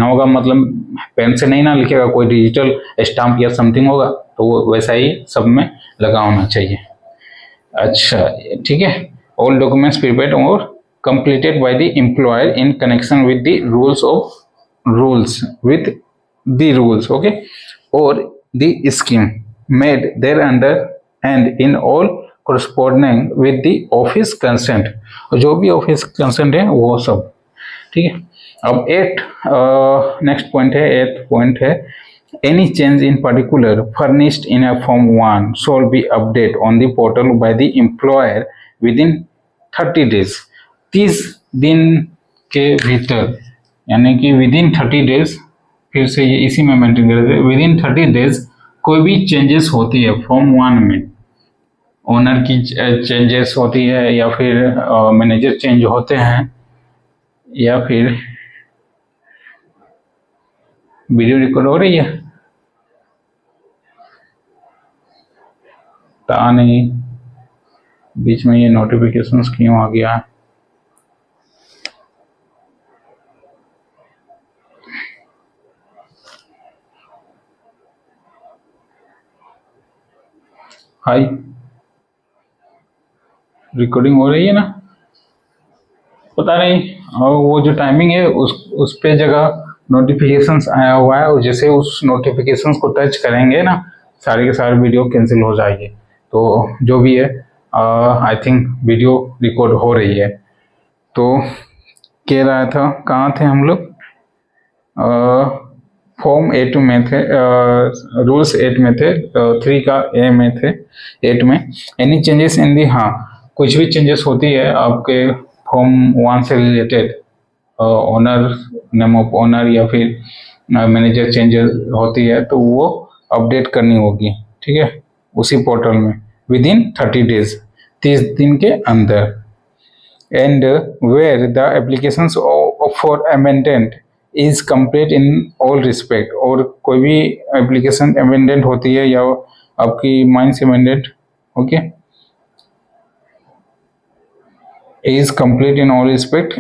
होगा मतलब पेन से नहीं ना लिखेगा, कोई डिजिटल स्टाम्प या समथिंग होगा तो वो वैसा ही सब में लगा होना चाहिए। अच्छा, ठीक है, ऑल डॉक्यूमेंट्स प्रिपेयर्ड और completed by the employer in connection with the rules, okay, or the scheme made thereunder and in all corresponding with the office consent, जो भी ऑफिस कंसेंट है वो सब, ठीक है। अब 8th पॉइंट है any change in particular furnished in a form 1 shall be updated on the portal by the employer within 30 days। 30 दिन के भीतर, यानी कि विद इन 30 डेज, फिर से ये इसी में मेंटेन करते हैं, विद इन 30 डेज कोई भी चेंजेस होती है फॉर्म 1 में, ओनर की चेंजेस होती है या फिर मैनेजर चेंज होते हैं या फिर वीडियो रिकॉर्ड हो रही है, पता नहीं बीच में ये नोटिफिकेशंस क्यों आ गया। हाय, रिकॉर्डिंग हो रही है ना, पता नहीं। और वो जो टाइमिंग है उस पे जगह नोटिफिकेशंस आया हुआ है, और जैसे उस नोटिफिकेशंस को टच करेंगे ना, सारे के सारे वीडियो कैंसिल हो जाएंगे। तो जो भी है, आई थिंक वीडियो रिकॉर्ड हो रही है। तो कह रहा था, कहाँ थे हम लोग? फॉर्म 8 में थे, रूल्स 8 में थे, 3 का ए में थे, 8 में एनी चेंजेस इन दी, हाँ कुछ भी चेंजेस होती है आपके फॉर्म 1 से related, owner, name of owner या फिर मैनेजर चेंजेस होती है, तो वो अपडेट करनी होगी, ठीक है, उसी पोर्टल में विद इन 30 डेज, 30 दिन के अंदर। And where the applications for amendment is complete in all respect, और कोई भी एप्लीकेशन अमेंडेंट होती है या आपकी mines amendment, okay, is complete in all respect,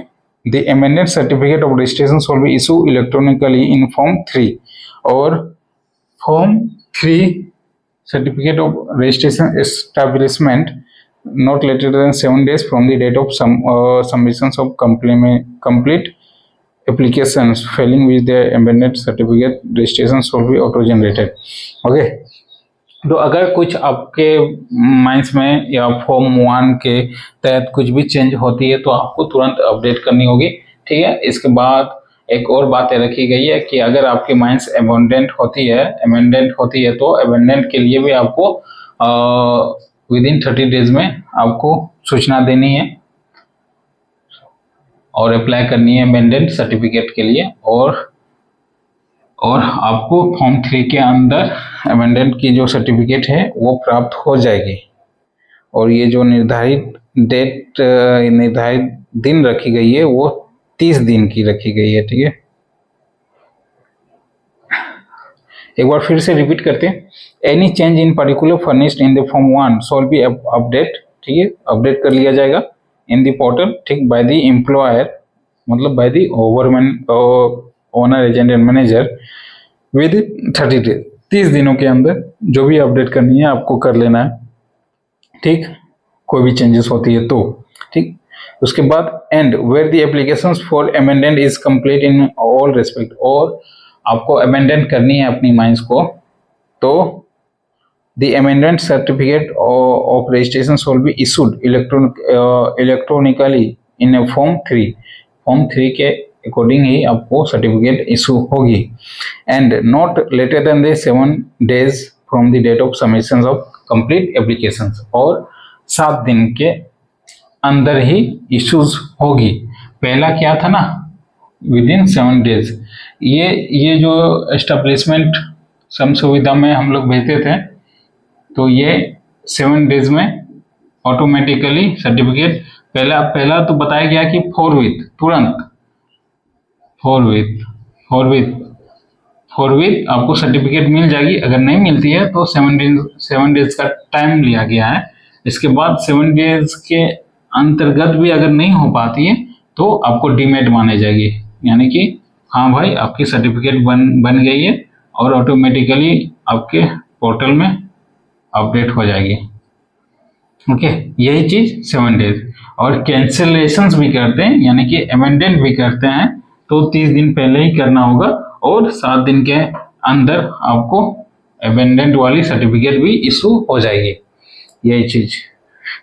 the amended certificate of registration shall be issued electronically in form 3, और form 3 certificate of registration establishment not later than 7 days from the date of submissions of complete applications, failing which the amended certificate registration shall be auto generated, okay। तो अगर कुछ आपके माइंस में या फॉर्म 1 के तहत कुछ भी चेंज होती है तो आपको तुरंत अपडेट करनी होगी, ठीक है। इसके बाद एक और बात रखी गई है कि अगर आपकी माइंस अमेंडेंट होती है तो अमेंडेंट के लिए भी आपको विद इन 30 डेज में आपको सूचना देनी है और अप्लाई करनी है अमेंडेंट सर्टिफिकेट के लिए, और आपको फॉर्म 3 के अंदर अमेंडेंट की जो सर्टिफिकेट है वो प्राप्त हो जाएगी। और ये जो निर्धारित दिन रखी गई है वो 30 दिन की रखी गई है, ठीक है। एक बार फिर से रिपीट करते हैं, any change in particular furnished in the form 1 shawl B update, ठीक है, अपडेट कर लिया जाएगा इन द पोर्टल, ठीक, बाय द एम्प्लॉयर, मतलब by the owner, agent and manager with 30 days, 30 दिनों के अंदर जो भी अपडेट करनी है आपको कर लेना है, ठीक, कोई भी चेंजेस होती है तो, ठीक। उसके बाद and where the applications for amendment is complete in all respect, और आपको अमेंडेंट करनी है अपनी माइंस को, तो the amendment certificate of registration shall be issued electronically in form 3, form 3 के अकॉर्डिंग ही आपको सर्टिफिकेट इशू होगी, and not later than the 7 days from the date of submission of complete applications, और 7 दिन के अंदर ही इश्यूज होगी। पहला क्या था ना, विद इन 7 डेज, ये जो एस्टेब्लिशमेंट सम सुविधा में हम लोग भेजते थे, तो ये 7 डेज में ऑटोमेटिकली सर्टिफिकेट, पहला तो बताया गया कि फॉरविथ, तुरंत फॉरविथ आपको सर्टिफिकेट मिल जाएगी। अगर नहीं मिलती है तो 7 डेज का टाइम लिया गया है। इसके बाद 7 डेज के अंतर्गत भी अगर नहीं हो पाती है तो आपको डीमेट माने जाएगी, यानी कि हाँ भाई आपकी सर्टिफिकेट बन गई है और ऑटोमेटिकली आपके पोर्टल में अपडेट हो जाएगी, ओके। यही चीज 7 डेज। और कैंसिलेशंस भी करते हैं, यानी कि अमेंडेंट भी करते हैं, तो 30 दिन पहले ही करना होगा, और 7 दिन के अंदर आपको अमेंडेंट वाली सर्टिफिकेट भी इशू हो जाएगी, यही चीज।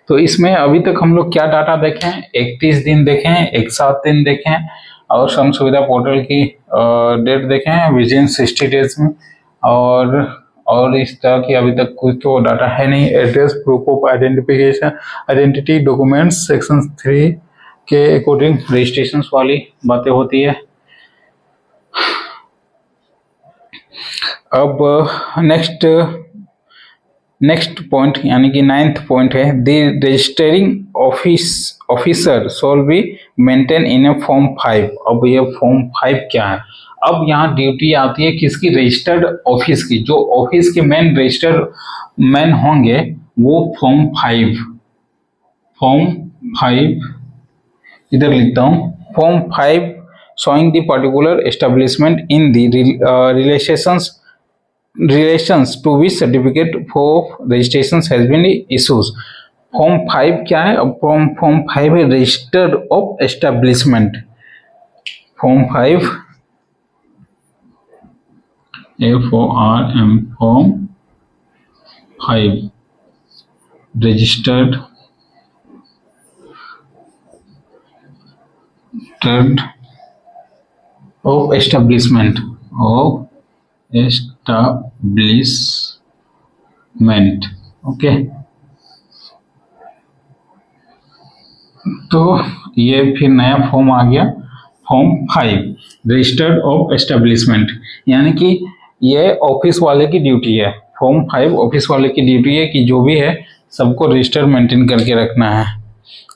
तो इसमें अभी तक हम लोग क्या डाटा देखे हैं, 31 दिन देखे हैं, 61 दिन देखे हैं, और श्रम सुविधा पोर्टल की डेट देखे हैं विद इन 60 डेज में, और इस तरह की अभी तक कुछ तो डाटा है नहीं। Address, proof of identification, identity documents, section 3 के अकॉर्डिंग रजिस्ट्रेशन वाली बातें होती है। अब नेक्स्ट पॉइंट यानी कि 9th पॉइंट है, the registering officer shawl be maintain in a form 5। अब ये फॉर्म 5 क्या है? अब यहाँ ड्यूटी आती है किसकी? रजिस्टर्ड ऑफिस की। जो ऑफिस के मेन रजिस्टर्ड मैन होंगे वो फॉर्म 5 इधर लिखता हूँ, form 5 showing the particular establishment in the relations to which certificate for registration has been issued। Form 5 क्या है? अब फॉर्म 5 है registered of establishment. Form 5 FORM form 5 registered of establishment okay. तो ये फिर नया फॉर्म आ गया, फॉर्म 5 रजिस्टर्ड ऑफ एस्टेब्लिशमेंट, यानी कि ये ऑफिस वाले की ड्यूटी है। फॉर्म 5 ऑफिस वाले की ड्यूटी है कि जो भी है सबको रजिस्टर मेंटेन करके रखना है।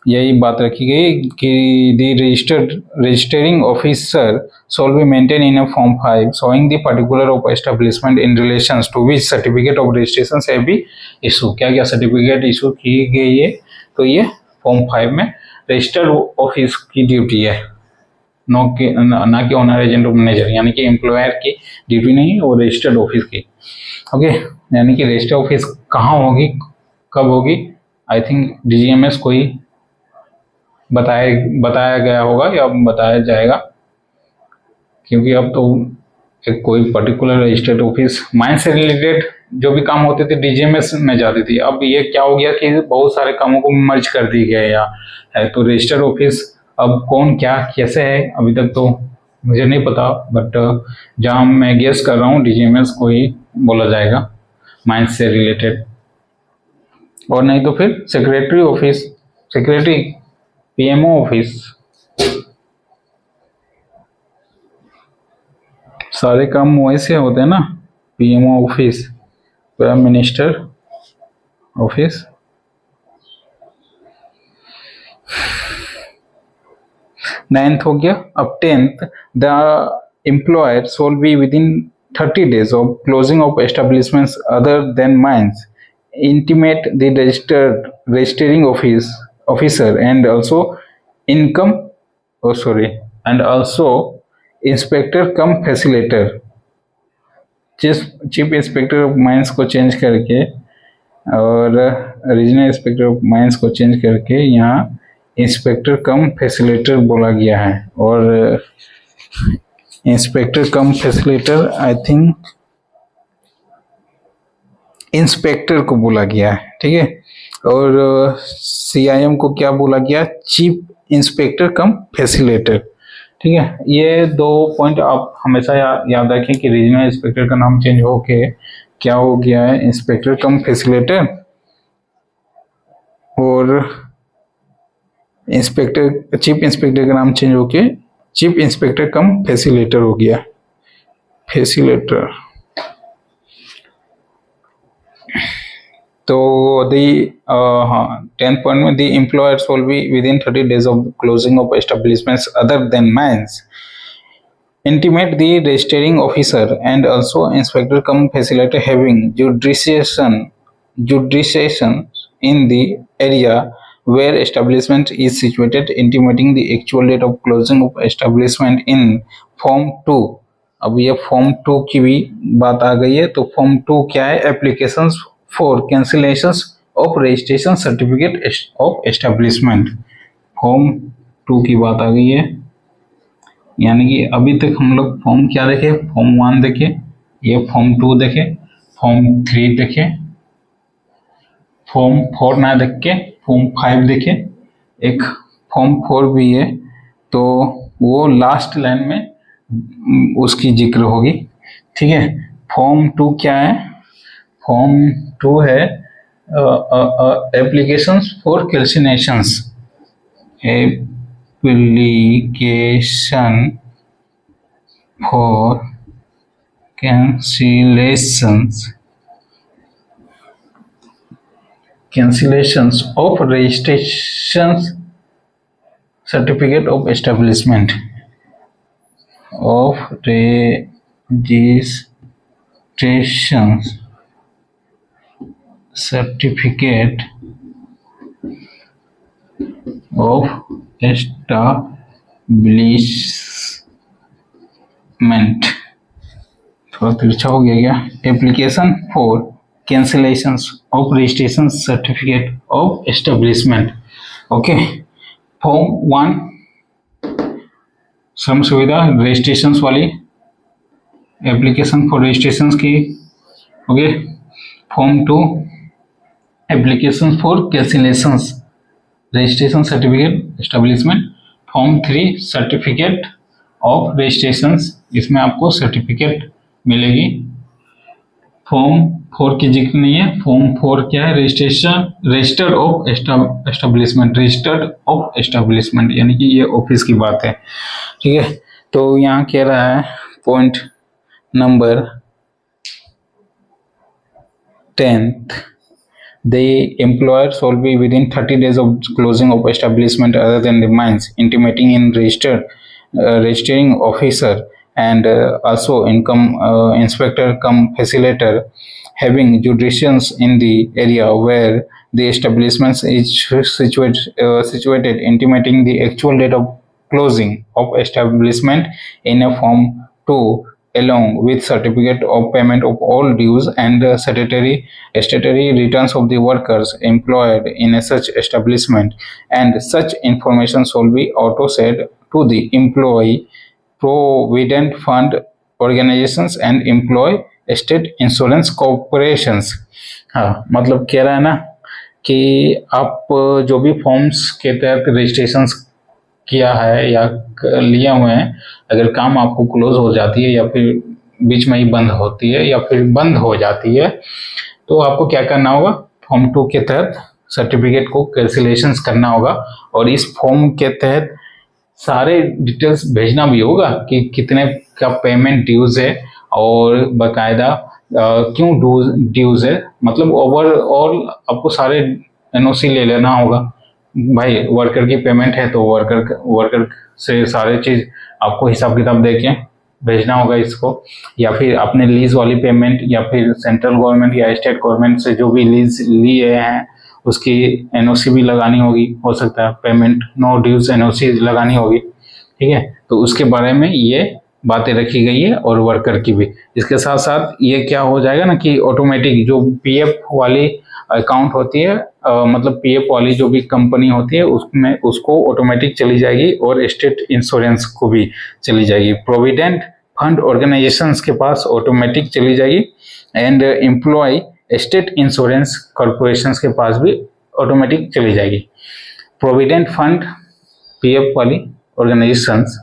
यही बात रखी गई कि the registering officer shall be maintained in a form 5 showing the particular of establishment in relations to which certificate of registration shall be issued। क्या क्या सर्टिफिकेट इशू की गई है? तो ये फॉर्म 5 में रजिस्टर्ड ऑफिस की ड्यूटी है, ना कि ऑनर एजेंट और मैनेजर, यानी कि एम्प्लॉयर की ड्यूटी नहीं है, वो रजिस्टर्ड ऑफिस की। ओके, यानी कि रजिस्टर्ड ऑफिस कहाँ होगी, कब होगी? आई थिंक DGMS को ही बताया गया होगा या बताया जाएगा, क्योंकि अब तो एक कोई पर्टिकुलर रजिस्टर्ड ऑफिस माइंस से रिलेटेड जो भी काम होते थे DGMS में जाती थी। अब ये क्या हो गया कि बहुत सारे कामों को मर्ज कर दी गया या है, तो रजिस्टर्ड ऑफिस अब कौन क्या कैसे है अभी तक तो मुझे नहीं पता, बट जहाँ मैं गेस कर रहा हूँ DGMS को ही बोला जाएगा माइंस से रिलेटेड, और नहीं तो फिर secretary office, secretary PMO office. सारे काम वैसे होते हैं ना, PMO office, prime minister office. Ninth हो गया। अब 10th, the employer shawl B within 30 days of closing of establishments other than mines intimate the registering officer and also inspector come facilitator. Chief inspector of mines को चेंज करके और रीजनल इंस्पेक्टर ऑफ माइंस को चेंज करके यहाँ इंस्पेक्टर कम फैसिलेटर बोला गया है, और inspector come facilitator I think inspector को बोला गया है, ठीक है। और CIM को क्या बोला गया? चीफ इंस्पेक्टर कम फैसिलेटर, ठीक है। ये दो पॉइंट आप हमेशा याद रखें कि रीजनल इंस्पेक्टर का नाम चेंज होके क्या हो गया है? इंस्पेक्टर कम फैसिलेटर, और चीफ इंस्पेक्टर का नाम चेंज होके चीफ इंस्पेक्टर कम फैसिलेटर हो गया, फैसिलेटर। तो दी 10th पॉइंट में the employers will be within 30 days of closing of establishments other than mines intimate the registering officer and also inspector cum facilitator having jurisdiction in the area where establishment is situated intimating the actual date of closing of establishment in form 2। अब ये फॉर्म 2 की भी बात आ गई है। तो फॉर्म 2 क्या है? Applications for cancellations of registration certificate of establishment. Form 2 की बात आ गई है, यानी कि अभी तक हम लोग फॉर्म क्या देखे? फॉर्म 1 देखे, ये फॉर्म 2 देखे, फॉर्म 3 देखे, फॉर्म 4 ना देख के फॉर्म 5 देखे, एक फॉर्म 4 भी है, तो वो लास्ट लाइन में उसकी जिक्र होगी, ठीक है। फॉर्म 2 क्या है? फॉर्म 2 है applications for cancellations, application for cancellations of registrations certificate of establishment certificate of establishment, थोड़ा तिरछा हो गया क्या? Application for cancellations of registration certificate of establishment. Okay, form 1 श्रम सुविधा रजिस्ट्रेशन वाली एप्लीकेशन फॉर रजिस्ट्रेशन की। Okay, form 2 application for cancellations registration certificate establishment. Form 3 certificate of registrations, इसमें आपको सर्टिफिकेट मिलेगी। फॉर्म 4 की जिक्र नहीं है। फॉर्म 4 क्या है? रजिस्टर्ड ऑफ एस्टेब्लिशमेंट, यानी कि ये ऑफिस की बात है। ठीक है, तो यहाँ कह रहा है point number 10th, the employer shall be within 30 days of closing of establishment other than the mines, intimating in registering officer and also income inspector cum facilitator having jurisdictions in the area where the establishment is situated, intimating the actual date of closing of establishment in a form 2 along with certificate of payment of all dues and statutory returns of the workers employed in such establishment, and such information shall be auto-shared to the employee provident fund organizations and employee state insurance corporations। हाँ, मतलब कह रहा है ना कि आप जो भी फॉर्म्स के तहत रजिस्ट्रेशन किया है या लिए हुए हैं, अगर काम आपको क्लोज हो जाती है या फिर बीच में ही बंद होती है या फिर बंद हो जाती है, तो आपको क्या करना होगा? फॉर्म 2 के तहत सर्टिफिकेट को कैंसिलेशंस करना होगा, और इस फॉर्म के तहत सारे डिटेल्स भेजना भी होगा कि कितने का पेमेंट ड्यूज है और बकायदा क्यों ड्यूज है। मतलब ओवरऑल आपको सारे एनओसी ले लेना होगा। भाई वर्कर की पेमेंट है तो वर्कर से सारे चीज आपको हिसाब किताब दे के भेजना होगा इसको, या फिर अपने लीज वाली पेमेंट, या फिर सेंट्रल गवर्नमेंट या स्टेट गवर्नमेंट से जो भी लीज लिए हैं उसकी एनओसी भी लगानी होगी, हो सकता है पेमेंट नो ड्यूज एनओसी लगानी होगी। ठीक है, तो उसके बारे में ये बातें रखी गई है, और वर्कर की भी। इसके साथ साथ ये क्या हो जाएगा ना कि ऑटोमेटिक जो पीएफ वाली अकाउंट होती है, मतलब पीएफ वाली जो भी कंपनी होती है उसमें उसको ऑटोमेटिक चली जाएगी, और स्टेट इंश्योरेंस को भी चली जाएगी। प्रोविडेंट फंड ऑर्गेनाइजेशंस के पास ऑटोमेटिक चली जाएगी, and employ state insurance corporations के पास भी ऑटोमेटिक चली जाएगी। प्रोविडेंट फंड पीएफ वाली ऑर्गेनाइजेशंस,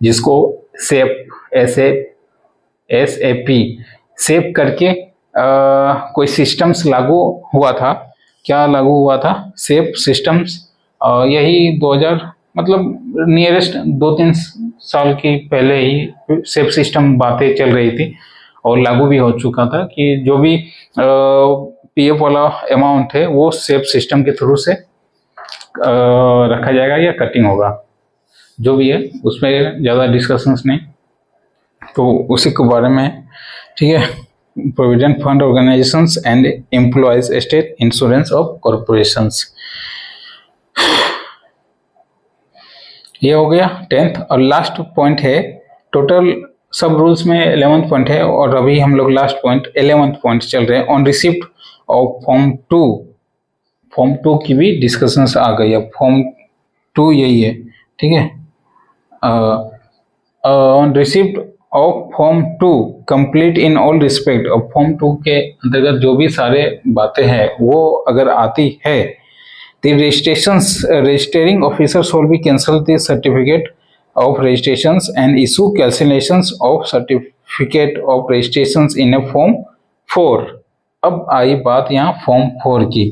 जिसको सेप SAP सेप करके कोई सिस्टम्स लागू हुआ था। क्या लागू हुआ था? सेप सिस्टम्स, यही 2000 मतलब नियरेस्ट 2-3 साल की पहले ही सेप सिस्टम बातें चल रही थी, और लागू भी हो चुका था कि जो भी पीएफ वाला अमाउंट है वो सेप सिस्टम के थ्रू से रखा जाएगा या कटिंग होगा, जो भी है उसमें ज़्यादा डिस्कशंस नहीं, तो उसी के बारे में। ठीक है, provident fund organisations and employees state insurance of corporations, ये हो गया 10th। और लास्ट पॉइंट है, टोटल सब रूल्स में 11th पॉइंट है, और अभी हम लोग लास्ट पॉइंट 11th पॉइंट चल रहे हैं। ऑन रिसिप्ट ऑफ फॉर्म 2 की भी डिस्कशंस आ गई है। फॉर्म 2 यही है। ठीक है, on receipt of form 2 complete in all respect. और फॉर्म 2 के अंतर्गत जो भी सारे बातें हैं वो अगर आती है, the registering officer shall be cancel the certificate of registrations and issue cancellations of certificate of registrations in a form 4। अब आई बात यहाँ फॉर्म 4 की,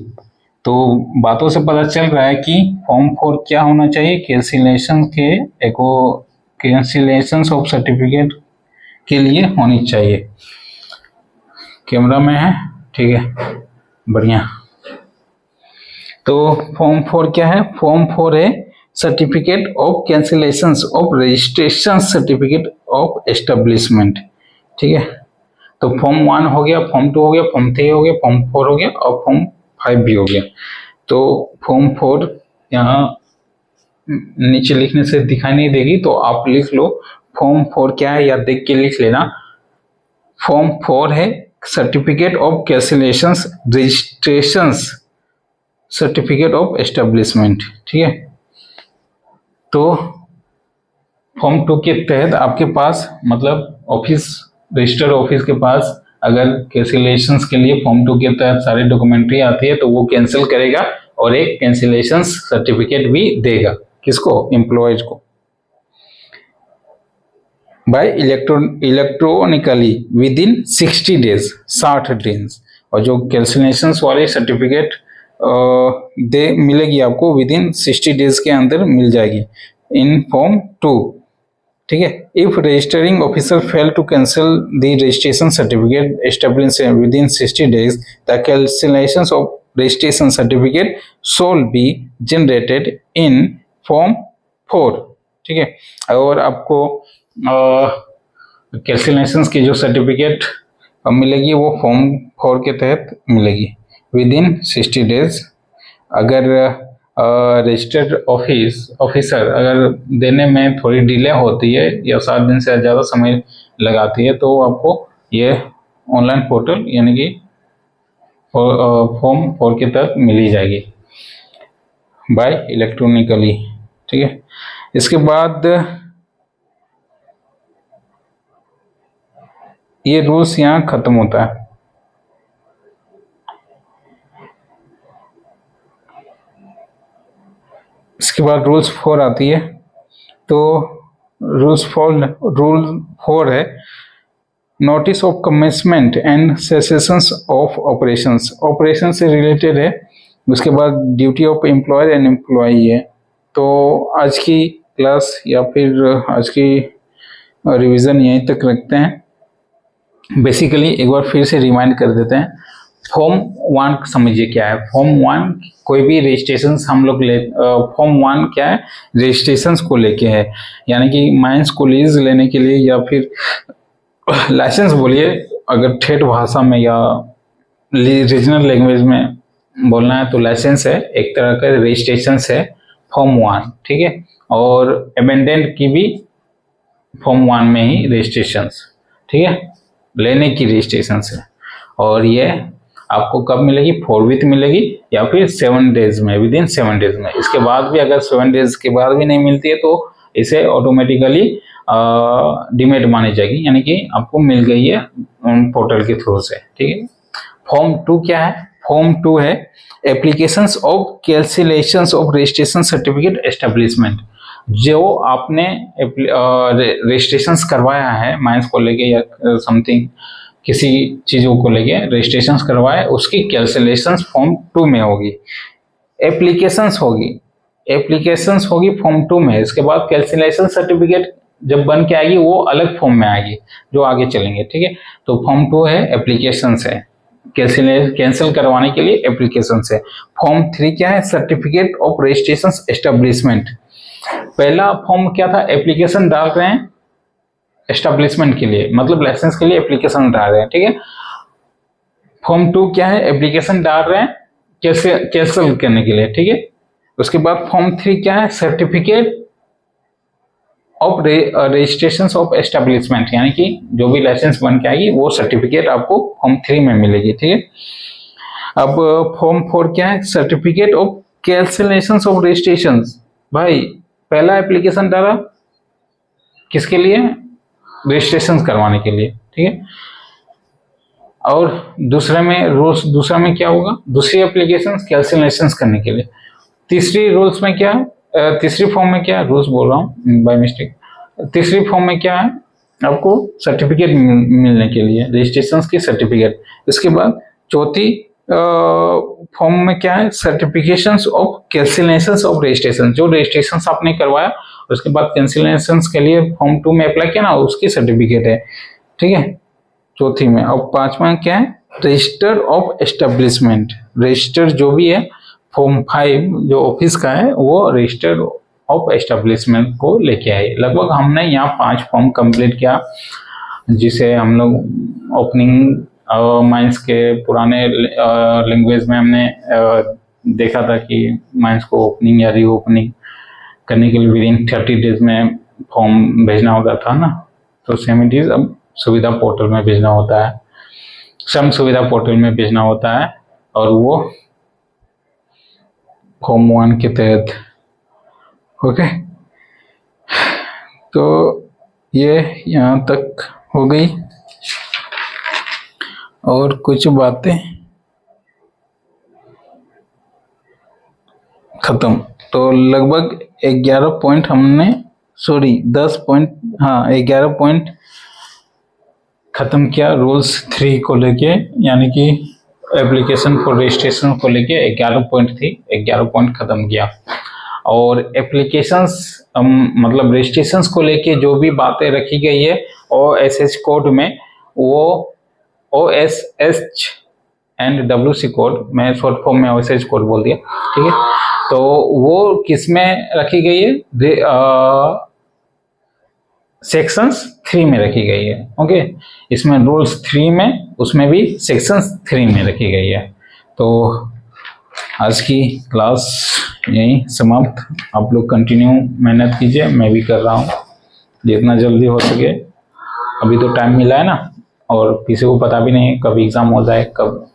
तो बातों से पता चल रहा है कि फॉर्म 4 क्या होना चाहिए, कैंसिलेशन ऑफ सर्टिफिकेट के लिए होनी चाहिए। कैमरा में है, ठीक है, बढ़िया। तो फॉर्म 4 क्या है? फॉर्म 4 है certificate of cancellation of registration certificate of establishment, ठीक है। तो फॉर्म 1 हो गया, फॉर्म 2 हो गया, फॉर्म 3 हो गया, फॉर्म 4 हो गया और फॉर्म 5 भी हो गया। तो फॉर्म 4 यहाँ नीचे लिखने से दिखाई नहीं देगी, तो आप लिख लो फॉर्म 4 क्या है, या देख के लिख लेना। फॉर्म 4 है certificate of cancellation registration certificate of establishment, ठीक है। तो फॉर्म 2 के तहत आपके पास मतलब ऑफिस, रजिस्टर्ड ऑफिस के पास अगर कैंसिलेशंस के लिए फॉर्म 2 के तहत सारी डॉक्यूमेंट्री आती है तो वो कैंसिल करेगा और एक कैंसिलेशन सर्टिफिकेट भी देगा। किसको? एम्प्लॉयज को। By electronically within 60 days, 60 दिन। और जो कैंसिलेशन वाली सर्टिफिकेट दे मिलेगी आपको विद इन 60 डेज के अंदर मिल जाएगी इन फॉर्म 2, ठीक है। If registering officer fail to cancel the registration certificate established with in 60 days, the cancellation of registration certificate shawl be generated in form 4, ठीक है। और आपको कैंसिलेशन की जो सर्टिफिकेट मिलेगी वो फॉर्म 4 के तहत मिलेगी विद इन 60 डेज। अगर रजिस्टर्ड ऑफिसर अगर देने में थोड़ी डिले होती है या 7 दिन से ज़्यादा समय लगाती है तो आपको ये ऑनलाइन पोर्टल यानी कि फॉर्म 4 के तहत मिली जाएगी बाय इलेक्ट्रॉनिकली, ठीक है। इसके बाद ये रूल्स यहाँ खत्म होता है। इसके बाद रूल्स 4 आती है। तो रूल 4 है notice of commencement and cessation of operations. Operation से रिलेटेड है। उसके बाद duty of employer and employee है। तो आज की क्लास या फिर आज की रिवीजन यहीं तक रखते हैं। बेसिकली एक बार फिर से रिमाइंड कर देते हैं। फॉर्म 1 समझिए क्या है। फॉर्म 1 कोई भी रजिस्ट्रेशन हम लोग फॉर्म 1 क्या है? रजिस्ट्रेशन को लेके है, यानी कि माइंस को लीज लेने के लिए या फिर लाइसेंस बोलिए अगर ठेठ भाषा में या रीजनल लैंग्वेज में बोलना है तो लाइसेंस है, एक तरह का रजिस्ट्रेशन है फॉर्म 1, ठीक है। और अमेंडेंट की भी फॉर्म 1 में ही रजिस्ट्रेशन, ठीक है, लेने की रजिस्ट्रेशन है। और ये आपको कब मिलेगी? 4 वीक मिलेगी या फिर 7 डेज में, विद इन 7 डेज में। इसके बाद भी अगर 7 डेज के बाद भी नहीं मिलती है तो इसे ऑटोमेटिकली डिमेट मानी जाएगी, यानी कि आपको मिल गई है पोर्टल के थ्रू से, ठीक है। फॉर्म 2 क्या है? फॉर्म 2 है applications of cancellations of registration certificate establishment. जो आपने रजिस्ट्रेशंस करवाया है माइंस को लेके या समथिंग किसी चीजों को लेके रजिस्ट्रेशन करवाए, उसकी कैंसिलेशन फॉर्म 2 में होगी। एप्लीकेशंस होगी फॉर्म 2 में। इसके बाद कैंसिलेशन सर्टिफिकेट जब बन के आएगी वो अलग फॉर्म में आएगी जो आगे चलेंगे, ठीक है। तो फॉर्म 2 है एप्लीकेशंस है, कैंसिल करवाने के लिए एप्लीकेशन है। फॉर्म 3 क्या है? Certificate of registration establishment. पहला फॉर्म क्या था? एप्लीकेशन डाल रहे हैं एस्टेब्लिशमेंट के लिए, मतलब लाइसेंस के लिए एप्लीकेशन डाल रहे हैं, ठीक है। फॉर्म 2 क्या है? एप्लीकेशन डाल रहे हैं कैंसिल करने के लिए, ठीक है। उसके बाद फॉर्म 3 क्या है? Certificate of registration of establishment, यानी कि जो भी लाइसेंस बन के आएगी वो सर्टिफिकेट आपको फॉर्म 3 में मिलेगी, ठीक है। अब फॉर्म 4 क्या है? Certificate of cancellation of registration. भाई पहला एप्लीकेशन डाला किसके लिए? रजिस्ट्रेशन करवाने के लिए, ठीक है। और दूसरे में क्या होगा? दूसरी एप्लीकेशन कैंसिलेशन करने के लिए। तीसरी रूल्स में क्या है? तीसरी फॉर्म में क्या है? रूल्स बोल रहा हूँ बाय मिस्टेक। तीसरी फॉर्म में क्या है? आपको सर्टिफिकेट मिलने के लिए रजिस्ट्रेशन की सर्टिफिकेट। इसके बाद चौथी फॉर्म में क्या है, certifications of cancellations of registration, जो रजिस्ट्रेशन आपने करवाया उसके बाद कैंसिलेशंस के लिए फॉर्म 2 में अप्लाई किया ना, उसकी सर्टिफिकेट है, ठीक है, चौथी में। और पांचवा क्या है, रजिस्टर ऑफ एस्टेब्लिशमेंट, रजिस्टर जो भी है फॉर्म 5 जो ऑफिस का है वो रजिस्टर ऑफ एस्टेब्लिशमेंट को लेके आए। लगभग हमने यहाँ 5 फॉर्म कंप्लीट किया, जिसे हम लोग ओपनिंग माइंस के पुराने लैंग्वेज में हमने देखा था कि माइंस को ओपनिंग या रीओपनिंग करने के लिए विदिन 30 डेज में फॉर्म भेजना होता था ना, तो सेम इट इज अब सुविधा पोर्टल में भेजना होता है, श्रम सुविधा पोर्टल में भेजना होता है, और वो फॉर्म 1 के तहत। ओके, तो ये यहाँ तक हो गई, और कुछ बातें खत्म। तो लगभग 11 पॉइंट हमने, सॉरी 10 पॉइंट, हाँ 11 पॉइंट खत्म किया रूल्स 3 को लेके, यानी कि एप्लीकेशन फॉर रजिस्ट्रेशन को लेके 11 पॉइंट थी, 11 पॉइंट खत्म किया। और एप्लीकेशंस मतलब रजिस्ट्रेशंस को लेके जो भी बातें रखी गई है OSH कोड में, वो OSH एंड WC कोड, मैं शॉर्ट फॉर्म में OSH कोड बोल दिया, ठीक है, तो वो किस में रखी गई है, सेक्शंस 3 में रखी गई है। ओके, इसमें रूल्स 3 में, उसमें भी सेक्शंस 3 में रखी गई है। तो आज की क्लास यहीं समाप्त, आप लोग कंटिन्यू मेहनत कीजिए, मैं भी कर रहा हूँ जितना जल्दी हो सके। अभी तो टाइम मिला है ना, और किसी को पता भी नहीं कब एग्ज़ाम हो जाए, कब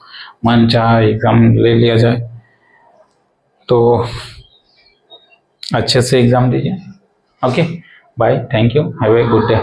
मन चाहा एग्ज़ाम ले लिया जाए, तो अच्छे से एग्ज़ाम दीजिए। Okay, bye, thank you, have a good day.